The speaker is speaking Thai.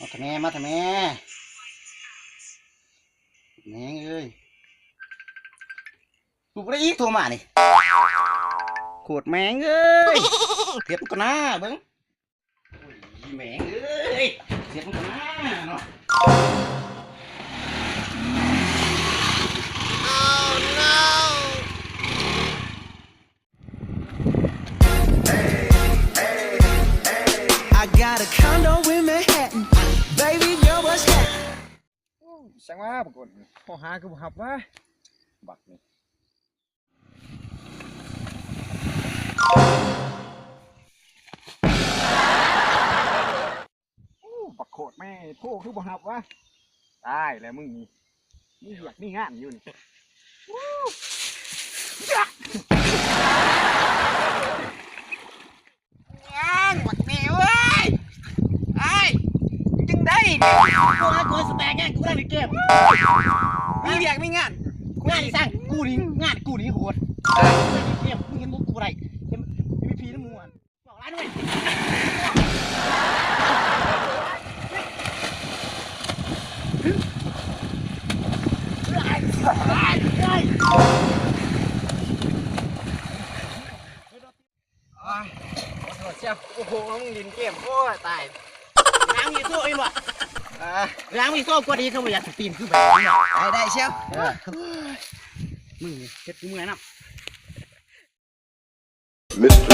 มาทำแม่มาทำแม่แม่งเอ้ยลูกได้อีกโทรมานี่โคตรแม่งเอ้ยเทียบกันหน้าเบิ้งแม่งเอ้ยเทียบกันหน้าเนาะI got a condo in Manhattan. Baby girl, what's that? ช่างว่าปรากฏพอหาคือบ่หับว่าบักนี่บักโคตรแม่โทคือบ่หับวะตายแล้วมึงนี่อยากนี่งานอยู่นี่ย่างบักแม่เว้ยไอ้จึงได้กูหากูสแต็กแกกูได้ในเกมมีเรียกมีงานกูงานสร้างกูนี่งานกูนี่โหดกูได้ในเกมมึงเห็นมึงกูอะไรเอ็มพีน้ำมูนบอกร้านด้วยโอ้โหมึงลินเกมโอ้ยตายล้างมีโซ่อีกบ่ล้างมีโซ่กว่าดีเขาไม่อยากตีนคือแบบนี้ได้เชียวมึงเจ็ดกูเมื่อยนะ Mr.